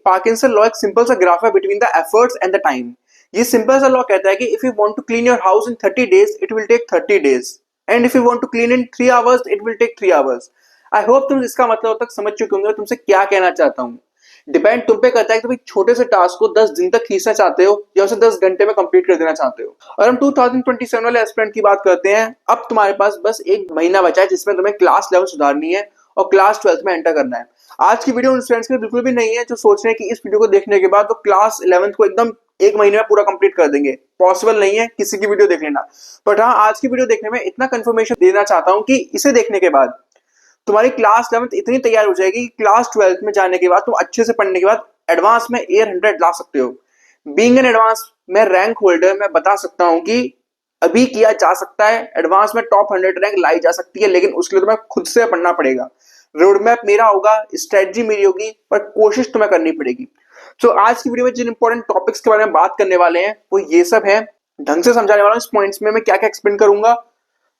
Parkinson law एक simple सा graph है between the efforts and the time. ये सिंपल सा लॉ कहता है कि if you want to clean your house in 30 days it will take 30 days and if you want to clean in 3 hours it will take 3 hours। I hope तुम इसका मतलब तक समझ चुके होंगे तुमसे क्या कहना चाहता हूँ। डिपेंड तुम पे करता है कि तुम एक छोटे से टास्क को 10 दिन तक खींचना चाहते हो या उसे 10 घंटे में कंप्लीट कर देना चाहते हो। और हम 2027 वाले एस्पिरेंट की बात करते हैं। अब तुम्हारे पास बस एक महीना बचा है जिसमें तुम्हें क्लास 11 सुधारनी है और क्लास 12 में एंटर करना है। आज की वीडियो उन स्टूडेंट्स के लिए बिल्कुल भी नहीं है जो सोच रहे हैं कि इस वीडियो को देखने के बाद वो क्लास 11 को एकदम एक महीने में पूरा कंप्लीट कर देंगे। पॉसिबल नहीं है, किसी की वीडियो देख लेना। बट हाँ, आज की वीडियो देखने में इतना कंफर्मेशन देना चाहता हूँ कि इसे देखने के बाद तुम्हारी क्लास 11 इतनी तैयार हो जाएगी कि क्लास 12 में जाने के बाद तुम अच्छे से पढ़ने के बाद एडवांस में एयर 100 ला सकते हो। बीइंग एन एडवांस में रैंक होल्डर मैं बता सकता हूँ कि अभी किया जा सकता है। एडवांस में टॉप 100 रैंक लाई जा सकती है, लेकिन उसके लिए तुम्हें खुद से पढ़ना पड़ेगा। रोड मैप मेरा होगा, स्ट्रेटजी मेरी होगी, पर कोशिश तुम्हें करनी पड़ेगी। तो आज की वीडियो में जिन इंपॉर्टेंट टॉपिक्स के बारे में बात करने वाले हैं वो ये सब है। ढंग से समझाने वाला हूं। इस पॉइंट्स में मैं क्या क्या एक्सप्लेन करूंगा।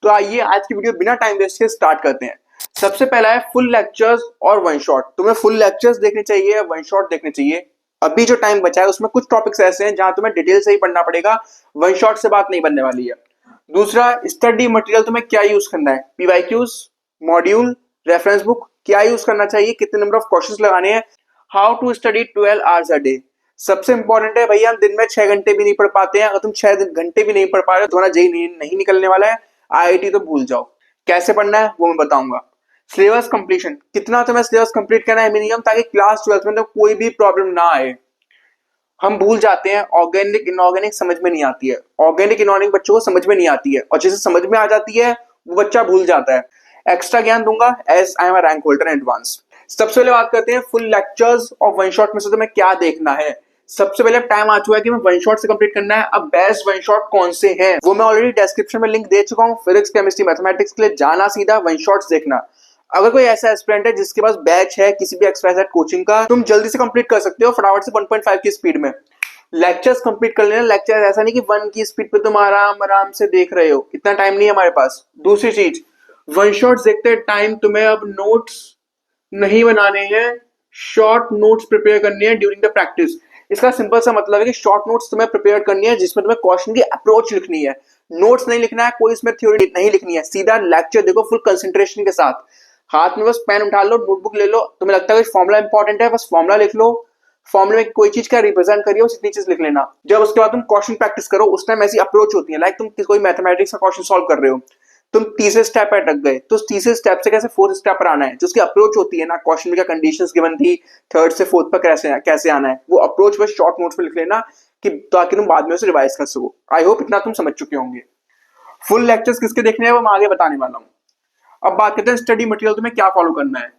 तो आइए आज की वीडियो बिना टाइम वेस्ट के स्टार्ट करते हैं। सबसे पहला है फुल लेक्चर्स और वन शॉट। तुम्हें फुल लेक्चर्स देखने चाहिए, वन शॉट देखने चाहिए। अभी जो टाइम बचा है उसमें कुछ टॉपिक्स ऐसे हैं जहां तुम्हें डिटेल से ही पढ़ना पड़ेगा, वन शॉट से बात नहीं बनने वाली है। दूसरा, स्टडी मटेरियल तुम्हें क्या यूज करना है। पीवाईक्यूज, मॉड्यूल, रेफरेंस बुक क्या यूज करना चाहिए, कितने नंबर ऑफ क्वेश्चंस लगाने हैं, how to study 12 hours a day. सबसे इंपॉर्टेंट है भैया, हम दिन में 6 घंटे भी नहीं पढ़ पाते हैं। अगर तुम 6 घंटे भी नहीं पढ़ पा रहे हो तुम्हारा जेई नहीं निकलने वाला है। आईआईटी तो भूल जाओ। कैसे पढ़ना है वो मैं बताऊंगा। सिलेबस कंप्लीशन, कितना तुम्हें सिलेबस कंप्लीट करना है मिनिमम, ताकि क्लास 12 में तो कोई भी प्रॉब्लम ना आए। हम भूल जाते हैं, ऑर्गेनिक इनऑर्गेनिक समझ में नहीं आती है। ऑर्गेनिक इनऑर्गेनिक बच्चों को समझ में नहीं आती है, और जिसे समझ में आ जाती है वो बच्चा भूल जाता है। एक्स्ट्रा ज्ञान दूंगा as I am a rank holder in advance. सबसे पहले बात करते हैं फुल लेक्चर्स और वन शॉट में से तुम्हें क्या देखना है। सबसे पहले टाइम आ चुका है कि मैं वन शॉट से कंप्लीट करना है। अब बेस्ट वन शॉट कौन से हैं वो मैं ऑलरेडी डिस्क्रिप्शन में लिंक दे चुका हूँ। फिजिक्स, केमिस्ट्री, मैथमेटिक्स के लिए जाना सीधा वन शॉट्स देखना। अगर कोई ऐसा एस्पिरेंट है जिसके पास बैच है किसी भी XYZ कोचिंग का, तुम जल्दी से कंप्लीट कर सकते हो फटाफट से 1.5 की स्पीड में। लेक्चर्स कंप्लीट कर लेना। लेक्चर ऐसा नहीं कि 1 की स्पीड पे तुम आराम आराम से देख रहे हो, इतना टाइम नहीं है हमारे पास। दूसरी चीज, वन शॉट्स देखते टाइम तुम्हें अब नोट्स नहीं बनाने हैं, शॉर्ट नोट्स प्रिपेयर करनी है ड्यूरिंग द प्रैक्टिस। इसका सिंपल सा मतलब है कि शॉर्ट नोट्स तुम्हें प्रिपेयर करनी है जिसमें तुम्हें क्वेश्चन की अप्रोच लिखनी है। नोट्स नहीं लिखना है, कोई इसमें थ्योरी नहीं लिखनी है। सीधा लेक्चर देखो फुल कंसंट्रेशन के साथ। हाथ में बस पेन उठा लो, नोटबुक ले लो। तुम्हें लगता है फॉर्मुला इंपॉर्टेंट है, बस फॉर्मुला लिख लो। फॉर्मुले में कोई चीज क्या रिप्रेजेंट करिए उस इतनी चीज लिख लेना। जब उसके बाद तुम क्वेश्चन प्रैक्टिस करो उस टाइम ऐसी अप्रोच होती है। लाइक तुम कोई मैथमेटिक्स का क्वेश्चन सॉल्व कर रहे हो, तुम तीसरे स्टेप पर अटक गए, तो तीसरे स्टेप से कैसे फोर्थ स्टेप पर आना है, जो उसकी अप्रोच होती है ना, क्वेश्चन में क्या कंडीशंस गिवन थी, थर्ड से फोर्थ पर कैसे आना है, वो अप्रोच बस शॉर्ट नोट्स पे लिख लेना कि ताकि तुम बाद में उसे रिवाइज कर सको। आई होप इतना तुम समझ चुके होंगे। फुल लेक्चर्स किसके देखने हैं वो मैं आगे बताने वाला हूँ। अब बात करते हैं स्टडी मटेरियल तुम्हें क्या फॉलो करना है।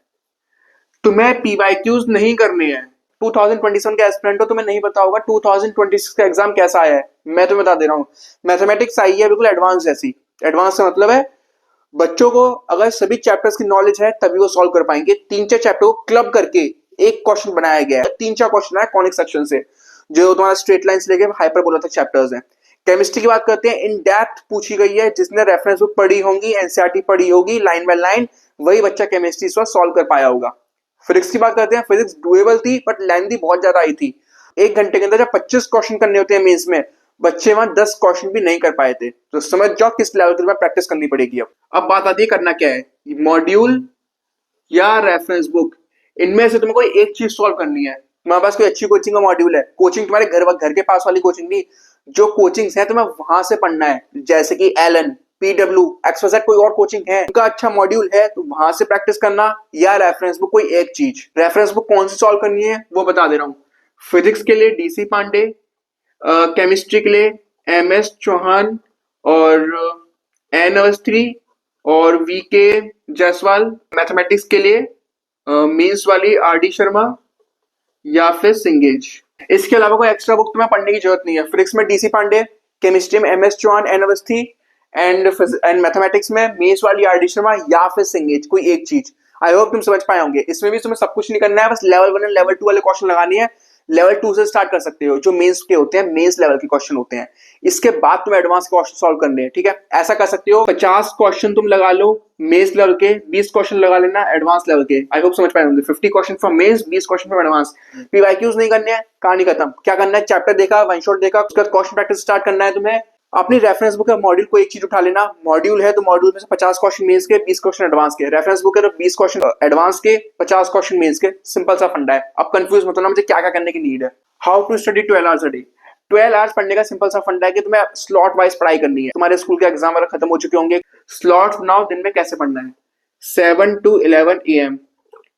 तुम्हें पीवाईक्यूज नहीं करने हैं। 2027 के एस्पिरेंट हो, तुम्हें नहीं पता होगा 2026 का एग्जाम कैसा आया है। मैं तुम्हें बता दे रहा हूँ। मैथमेटिक्स आई है बिल्कुल एडवांस जैसी। एडवांस का मतलब है बच्चों को अगर सभी चैप्टर्स की नॉलेज है तभी वो सॉल्व कर पाएंगे। 3-4 चैप्टर को क्लब करके एक क्वेश्चन बनाया गया है। 3-4 क्वेश्चन है कॉनिक सेक्शन से, जो तुम्हारा स्ट्रेट लाइन से लेके हाइपरबोला तक चैप्टर्स हैं। केमिस्ट्री की बात करते हैं, इन डेप्थ पूछी गई है। जिसने रेफरेंस बुक पढ़ी होगी, एनसीईआरटी पढ़ी होगी लाइन बाय लाइन, वही बच्चा केमिस्ट्री इस वक्त सॉल्व कर पाया होगा। फिजिक्स की बात करते हैं, फिजिक्स डुएबल थी बट लेंथी बहुत ज्यादा आई थी। 1 घंटे के अंदर जब 25 क्वेश्चन करने होते हैं मेंस में, बच्चे वहां 10 क्वेश्चन भी नहीं कर पाए थे। तो समझ जाओ किस लेवल की प्रैक्टिस करनी पड़ेगी। अब बात आती है करना क्या है, मॉड्यूल या रेफरेंस बुक। इनमें से तुम्हें कोई एक चीज सॉल्व करनी है। तुम्हारे पास कोई अच्छी कोचिंग का मॉड्यूल है, कोचिंग तुम्हारे घर के पास वाली कोचिंग नहीं, जो कोचिंग्स है तुम्हें वहां से पढ़ना है। जैसे कि एलन, PW, XYZ कोई और कोचिंग है उनका अच्छा मॉड्यूल है तो वहां से प्रैक्टिस करना, या रेफरेंस बुक कोई एक चीज। रेफरेंस बुक कौन सी सॉल्व करनी है वो बता दे रहा हूँ। फिजिक्स के लिए DC पांडे, केमिस्ट्री के लिए MS चौहान और N अवस्थी और VK जायसवाल। मैथमेटिक्स के लिए मीन्स वाली RD शर्मा या फिर सिंगेज। इसके अलावा कोई एक्स्ट्रा बुक तुम्हें पढ़ने की जरूरत नहीं है। फिजिक्स में DC पांडे, केमिस्ट्री में MS Chauhan, N Awasthi and mathematics में मीन्स वाली RD शर्मा या फिर सिंगेज, कोई एक चीज। आई होप तुम समझ पाए होंगे। इसमें भी तुम्हें सब कुछ नहीं करना है, बस लेवल 1 और लेवल 2 वाले क्वेश्चन लगानी है। लेवल 2 से स्टार्ट कर सकते हो, जो मेंस के होते हैं, मेंस लेवल के क्वेश्चन होते हैं। इसके बाद तुम एडवांस क्वेश्चन सॉल्व करने हैं, ठीक है। ऐसा कर सकते हो 50 क्वेश्चन तुम लगा लो मेंस लेवल के, 20 क्वेश्चन लगा लेना एडवांस लेवल के। आई होप समझ पाए होंगे। 50 question from mains, 20 question from advance. PYQs नहीं करने हैं, कहानी खत्म। क्या करना है, चैप्टर देखा, वन शॉट देखा, उसके बाद क्वेश्चन प्रैक्टिस स्टार्ट करना है तुम्हें। अपनी रेफरेंस बुक है, मॉड्यूल को एक चीज उठा लेना। मॉड्यूल है तो मॉड्यूल में से 50 क्वेश्चन मेंस के, 20 क्वेश्चन एडवांस के। रेफरेंस बुक है तो 20 क्वेश्चन एडवांस के, 50 क्वेश्चन मेंस के। सिंपल सा फंडा है। अब कंफ्यूज मत होना मुझे क्या क्या करने की नीड है। How to study 12 hours a day. 12 hours पढ़ने का सिंपल सा फंडा है कि तुम्हें स्लॉट वाइज पढ़ाई करनी है। तुम्हारे स्कूल के एग्जाम वगैरह खत्म हो चुके होंगे, स्लॉट बनाओ दिन में कैसे पढ़ना है। 7 to 11 AM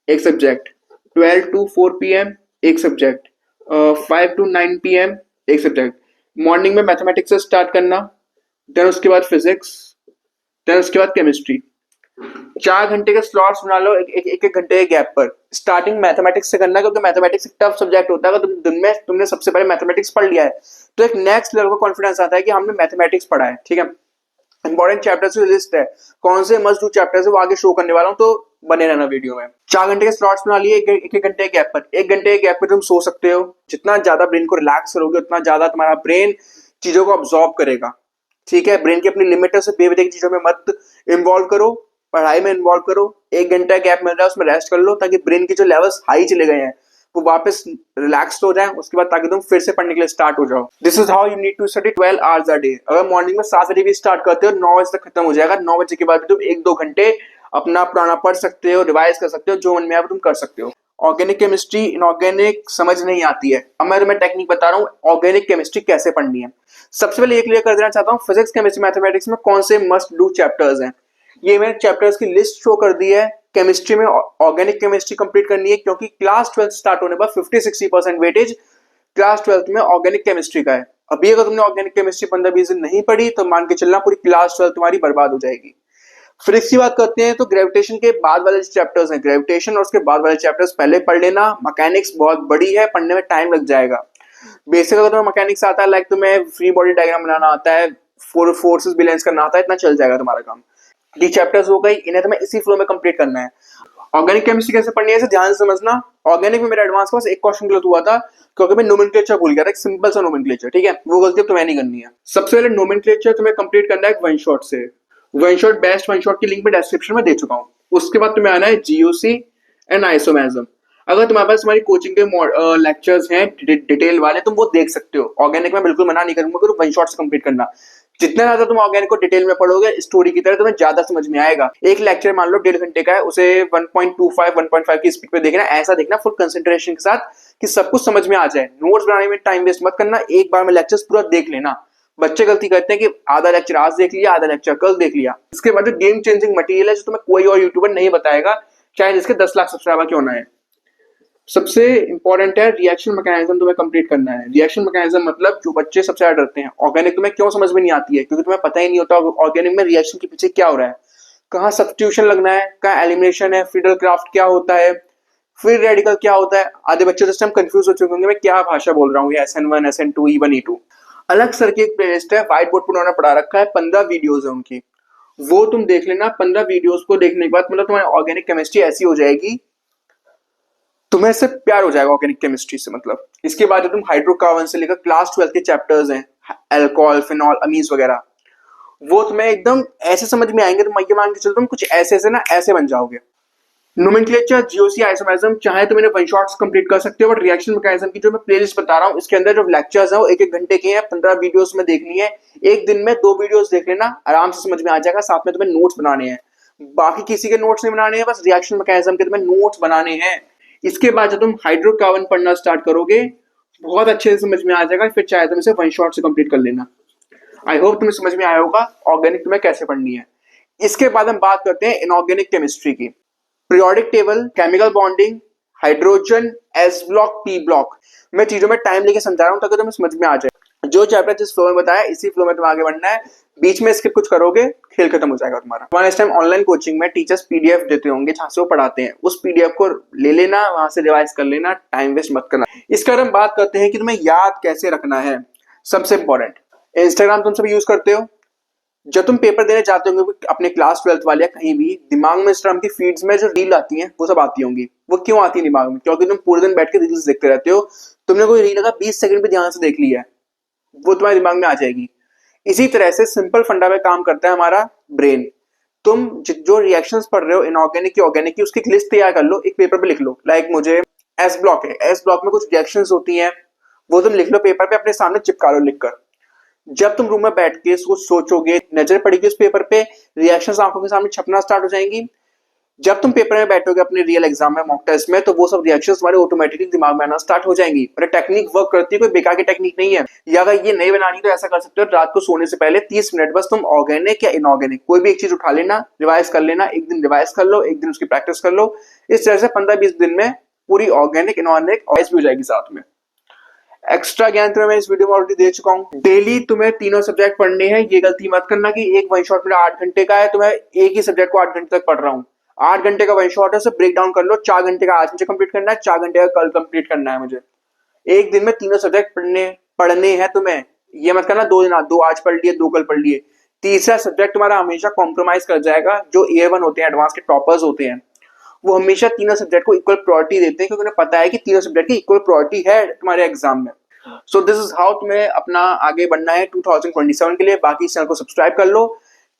एक सब्जेक्ट, 12 to 4 PM एक सब्जेक्ट, 5 to 9 PM एक सब्जेक्ट। मॉर्निंग में मैथमेटिक्स से स्टार्ट करना, देन उसके बाद फिजिक्स, देन उसके बाद केमिस्ट्री। 4 घंटे के स्लॉट्स बना लो एक घंटे के गैप पर। स्टार्टिंग मैथमेटिक्स से करना, क्योंकि मैथमेटिक्स एक टफ सब्जेक्ट होता है। अगर दिन में तुमने सबसे पहले मैथमेटिक्स पढ़ लिया है तो एक नेक्स्ट लेवल का कॉन्फिडेंस आता है कि हमने मैथमेटिक्स पढ़ा है, ठीक है। इंपॉर्टेंट चैप्टर्स की लिस्ट है, कौन से मस्ट डू चैप्टर्स है वो आगे शो करने वाला हूँ, तो बने रहना वीडियो में। 4 घंटे के स्लॉट्स बना लिए एक घंटे के गैप पर। 1 घंटे के गैप पर तुम सो सकते हो। जितना ज्यादा ब्रेन को रिलैक्स करोगे उतना ज्यादा तुम्हारा ब्रेन चीजों को ऑब्जॉर्व करेगा, ठीक है। ब्रेन की अपनी लिमिट से बेवजह की चीजों में मत इन्वॉल्व करो, पढ़ाई में इन्वॉल्व करो। 1 घंटा गैप मिल रहा है उसमें रेस्ट कर लो, ताकि ब्रेन के जो लेवल्स हाई चले गए हैं वो वापस रिलैक्स हो जाए। उसके बाद ताकि तुम फिर से पढ़ने के लिए स्टार्ट हो जाओ। This is how you need to study 12 hours a day. अगर मॉर्निंग में 7 बजे भी स्टार्ट करते हो, 9 बजे तक खत्म हो जाएगा। 9 बजे के बाद भी तुम 1-2 घंटे अपना पुराना पढ़ सकते हो, रिवाइज कर सकते हो, जो मन में आए तुम कर सकते हो। ऑर्गेनिक केमिस्ट्री, इनऑर्गेनिक समझ नहीं आती है। अब मैं तुम्हें टेक्निक बता रहा हूँ ऑर्गेनिक केमिस्ट्री कैसे पढ़नी है। सबसे पहले ये क्लियर कर देना चाहता हूँ, फिजिक्स केमिस्ट्री मैथमेटिक्स में कौन से मस्ट डू चैप्टर्स हैं। ये मैंने चैप्टर्स की लिस्ट शो कर दी है। केमिस्ट्री में ऑर्गेनिक केमिस्ट्री कंप्लीट करनी है, क्योंकि क्लास 12 स्टार्ट होने पर 50-60% वेटेज क्लास 12 में ऑर्गेनिक केमिस्ट्री का है। अभी अगर तुमने ऑर्गेनिक केमिस्ट्री 15-20 दिन नहीं पढ़ी तो मान के चलना पूरी क्लास 12 तुम्हारी बर्बाद हो जाएगी। फिजिक्स की बात करते हैं तो ग्रेविटेशन के बाद वाले चैप्टर्स हैं, ग्रेविटेशन और उसके बाद वाले चैप्टर्स पहले पढ़ लेना। मैकेनिक्स बहुत बड़ी है, पढ़ने में टाइम लग जाएगा। बेसिक अगर तुम्हें मैकेनिक्स आता है, लाइक तुम्हें फ्री बॉडी डायग्राम बनाना आता है, फोर्सेस बैलेंस करना आता है, इतना चल जाएगा तुम्हारा काम। ये चैप्टर्स हो गई, इन्हें तुम्हें इसी फ्लो में कंप्लीट करना है। ऑर्गेनिक केमिस्ट्री कैसे पढ़नी है इसे ध्यान से समझना। ऑर्गेनिक में मेरा एडवांस के पास एक क्वेश्चन गलत हुआ था, क्योंकि मैं नोमेनक्लेचर भूल गया था, एक सिंपल सा नोमेनक्लेचर, ठीक है। वो गलती तुम्हें नहीं करनी है। सबसे पहले नोमेनक्लेचर तुम्हें कंप्लीट करना है वन शॉट से। One shot best one shot की लिंक में डिस्क्रिप्शन में दे चुका हूँ। उसके बाद तुम्हें आना है जीओसी एंड आइसोमेरिज्म। अगर तुम्हारे पास हमारी कोचिंग के लेक्चर्स हैं डिटेल वाले, तुम वो देख सकते हो। ऑर्गेनिक में बिल्कुल मना नहीं करूंगा कि वन शॉट से कंप्लीट करना। जितना ज्यादा तुम ऑर्गेनिक को डिटेल में पढ़ोगे स्टोरी की तरह, तुम्हें ज्यादा समझ में आएगा। एक लेक्चर मान लो 1.5 घंटे का है, उसे 1.25 1.5 की स्पीड पे देखना। ऐसा देखना फुल कंसंट्रेशन के साथ कि सब कुछ समझ में आ जाए। नोट्स बनाने में टाइम वेस्ट मत करना, एक बार में लेक्चर्स पूरा देख लेना। बच्चे गलती करते हैं कि आधा लेक्चर आज देख लिया, आधा लेक्चर कल देख लिया। इसके बाद जो गेम चेंजिंग मटेरियल है, जो तुम्हें कोई और यूट्यूबर नहीं बताएगा, चाहे जिसके 10 लाख सब्सक्राइबर क्यों ना है। सबसे इंपॉर्टेंट है रिएक्शन मैकेनिज्म तुम्हें कंप्लीट करना है। रिएक्शन मैकेनिज्म मतलब जो बच्चे सबसे ज्यादा डरते हैं, ऑर्गेनिक तुम्हें क्यों समझ में नहीं आती है, क्योंकि तुम्हें पता ही नहीं होता ऑर्गेनिक में रिएक्शन के पीछे क्या हो रहा है, कहाँ सब्स्टिट्यूशन लगना है, कहाँ एलिमिनेशन है, फ्रीडल क्राफ्ट क्या होता है, फ्री रेडिकल क्या होता है। आधे बच्चे तो इस टाइम कंफ्यूज हो चुके होंगे मैं क्या भाषा बोल रहा हूँ, SN1 SN2 E1 E2। अलग सर की एक प्लेलिस्ट है, व्हाइट बोर्ड पर उन्होंने पढ़ा रखा है, 15 वीडियोज है उनकी, वो तुम देख लेना। 15 वीडियोज को देखने के बाद मतलब तुम्हारी ऑर्गेनिक केमिस्ट्री ऐसी हो जाएगी, तुम्हें इससे प्यार हो जाएगा ऑर्गेनिक केमिस्ट्री से। मतलब इसके बाद जो तुम हाइड्रोकार्बन से लेकर क्लास 12 के चैप्टर्स हैं, अल्कोहल, फिनॉल, अमीन्स वगैरह, वो तुम्हें एकदम ऐसे समझ में आएंगे, तुम ये मान के चलो तुम कुछ ऐसे ऐसे ना ऐसे बन जाओगे। नोमेनक्लेचर, जीओसी, आइसोमेरिज्म चाहे तो मैंने वन शॉट्स कंप्लीट कर सकते हो, बट रिएक्शन मैकेनिज्म की जो मैं प्लेलिस्ट बता रहा हूँ इसके अंदर जो लेक्चर्स हैं वो 1-1 घंटे के हैं। 15 वीडियोस में देखनी है। एक दिन में 2 वीडियोस देख लेना, आराम से समझ में आ जाएगा। साथ में तुम्हें नोट्स बनाने हैं, बाकी किसी के नोट्स नहीं बनाने हैं, बस रिएक्शन मैकेनिज्म के तुम्हें नोट्स बनाने हैं। इसके बाद जब तुम हाइड्रोकार्बन पढ़ना स्टार्ट करोगे बहुत अच्छे से समझ में आ जाएगा, फिर चाहे तुम इसे वन शॉट से कंप्लीट कर लेना। आई होप तुम्हें समझ में आया होगा ऑर्गेनिक तुम्हें कैसे पढ़नी है। इसके बाद हम बात करते हैं इनऑर्गेनिक केमिस्ट्री की। Periodic table, chemical bonding, hydrogen, S block, P block, मैं चीजों में टाइम लेके समझा रहा हूँ ताकि तुम्हें समझ में आ जाए। जो चैप्टर जिस फ्लो में बताया इसी फ्लो में तुम आगे बढ़ना है। बीच में स्किप कुछ करोगे खेल खत्म हो जाएगा तुम्हारा। हमारे इस टाइम ऑनलाइन कोचिंग में टीचर्स पीडीएफ देते होंगे जहां से वो पढ़ाते हैं, उस पीडीएफ को ले लेना, वहां से रिवाइज कर लेना, टाइम वेस्ट मत करना। इसके बाद हम बात करते हैं कि तुम्हें याद कैसे रखना है। सबसे इंपॉर्टेंट, इंस्टाग्राम तुम सब यूज करते हो। जब तुम पेपर देने जाते होंगे अपने क्लास 12th वाले या कहीं भी, दिमाग में इंस्टाग्राम की फीड्स में जो रील आती हैं वो सब आती होंगी। वो क्यों आती है दिमाग में? क्योंकि तुम पूरे दिन बैठ के रील्स देखते रहते हो, तुमने कोई रील अगर 20 सेकंड पे ध्यान से देख लिया है, वो तुम्हारे दिमाग में आ जाएगी। इसी तरह से सिंपल फंडा में काम करता है हमारा ब्रेन। तुम जो रिएक्शंस पढ़ रहे हो इनऑर्गेनिक की ऑर्गेनिक की, उसकी एक लिस्ट तैयार कर लो, एक पेपर पे लिख लो। लाइक मुझे एस ब्लॉक है, एस ब्लॉक में कुछ रिएक्शंस होती हैं, वो तुम लिख लो पेपर पे, अपने सामने चिपका लो लिखकर। जब तुम रूम में बैठ के इसको सोचोगे, नजर पड़ेगी उस पेपर पे, रिएक्शंस आंखों के सामने छपना स्टार्ट हो जाएंगी। जब तुम पेपर में बैठोगे अपने रियल एग्जाम में, मॉक टेस्ट में, तो वो सब रिएक्शंस तुम्हारे ऑटोमेटिकली दिमाग में आना स्टार्ट हो जाएंगी। और टेक्निक वर्क करती है, कोई बेकार की टेक्निक नहीं है। या अगर ये नहीं बनानी तो ऐसा कर सकते हो, रात को सोने से पहले 30 मिनट बस तुम ऑर्गेनिक या इनऑर्गेनिक कोई भी एक चीज उठा लेना, रिवाइज कर लेना। एक दिन रिवाइज कर लो, एक दिन उसकी प्रैक्टिस कर लो। इस तरह से 15-20 दिन में पूरी ऑर्गेनिक इनऑर्गेनिक भी हो जाएगी साथ में। एक्स्ट्रा ज्ञान तुम्हें मैं इस वीडियो में ऑलरेडी दे चुका हूँ। डेली तुम्हें तीनों सब्जेक्ट पढ़ने हैं। ये गलती मत करना कि एक वन शॉट मेरा 8 घंटे का है तो मैं एक ही सब्जेक्ट को 8 घंटे तक पढ़ रहा हूँ। 8 घंटे का वन शॉट है, उसे ब्रेक डाउन कर लो। 4 घंटे का आज मुझे कंप्लीट करना है, 4 घंटे का कल कंप्लीट करना है मुझे। एक दिन में तीनों सब्जेक्ट पढ़ने हैं तुम्हें। ये मत करना 2 दिन, 2 आज पढ़ लिए 2 कल पढ़ लिए। तीसरा सब्जेक्ट तुम्हारा हमेशा कॉम्प्रोमाइज कर जाएगा। जो ईयर 1 होते हैं, एडवांस के टॉपर्स होते हैं, वो हमेशा तीनों सब्जेक्ट को इक्वल प्रायोरिटी देते हैं, क्योंकि उन्हें पता है कि तीनों सब्जेक्ट की इक्वल प्रायोरिटी है तुम्हारे एग्जाम में। सो दिस इज हाउ तुम्हें अपना आगे बढ़ना है 2027 के लिए। बाकी इस चैनल को सब्सक्राइब कर लो।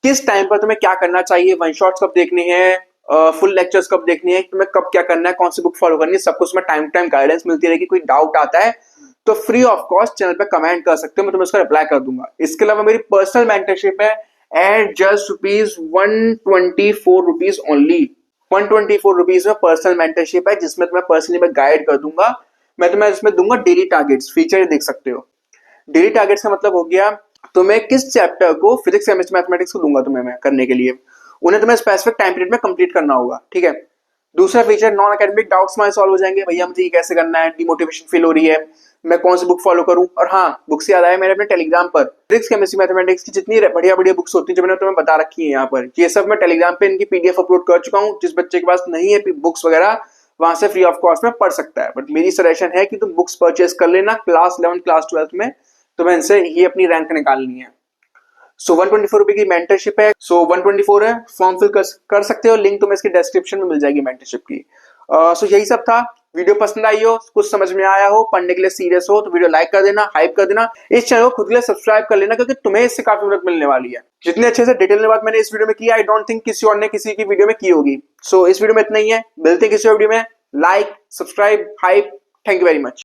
किस टाइम पर तुम्हें क्या करना चाहिए, वन शॉट्स कब देखने हैं, फुल लेक्चर्स कब देखने हैं, तुम्हें कब क्या करना है, कौन सी बुक फॉलो करनी है, सब कुछ में टाइम टाइम गाइडेंस मिलती रहेगी। कोई डाउट आता है तो फ्री ऑफ कॉस्ट चैनल पे कमेंट कर सकते हो, मैं तुम्हें उसका रिप्लाई कर दूंगा। इसके अलावा मेरी पर्सनल मेंटरशिप है एट जस्ट ₹124 ओनली। 124 रुपीज में पर्सनल मेंटरशिप है, जिसमें तुम्हें पर्सनली मैं गाइड कर दूंगा। मैं तुम्हें इसमें दूंगा डेली टारगेट्स, फीचर देख सकते हो। डेली टारगेट्स का मतलब हो गया तुम्हें किस चैप्टर को, फिजिक्स केमिस्ट्री मैथमेटिक्स को दूंगा तुम्हें मैं करने के लिए, उन्हें तुम्हें स्पेसिफिक टाइम पीरियड में कंप्लीट करना होगा, ठीक है। दूसरा फीचर, नॉन एकेडमिक डाउट्स हमारे सॉल्व हो जाएंगे। भैया मुझे ये कैसे करना है, डिमोटिवेशन फील हो रही है, मैं कौन सी बुक फॉलो करूं। और हाँ, बुक से याद आया, मैंने अपने टेलीग्राम पर फिजिक्स केमिस्ट्री मैथमेटिक्स की जितनी बढ़िया बढ़िया बुक्स होती है जो मैंने तुम्हें बता रखी है यहाँ पर, ये सब मैं टेलीग्राम पे इनकी पीडीएफ अपलोड कर चुका हूँ। जिस बच्चे के पास नहीं है बुक्स वगैरह, वहां से फ्री ऑफ कॉस्ट में पढ़ सकता है। बट मेरी सजेशन है कि तुम बुक्स परचेज कर लेना। क्लास 11 क्लास 12 में तुम्हें इनसे ही अपनी रैंक निकालनी है। सो 124 रुपए की मेंटरशिप है। सो 124 है, फॉर्म फिल कर सकते हो। लिंक तुम्हें इसके डिस्क्रिप्शन में मिल जाएगी मेंटरशिप की। सो यही सब था। वीडियो पसंद आई हो, कुछ समझ में आया हो, पढ़ने के लिए सीरियस हो, तो वीडियो लाइक कर देना, हाइप कर देना। इस चैनल को खुद के लिए सब्सक्राइब कर लेना, क्योंकि तुम्हें इससे काफी मदद मिलने वाली है। जितने अच्छे से डिटेल में बात मैंने इस वीडियो में की, आई डोंट थिंक किसी और ने किसी की वीडियो में की होगी। सो इस वीडियो में इतना ही है, मिलते हैं किसी वीडियो में। Like, subscribe, hype. Thank you very much.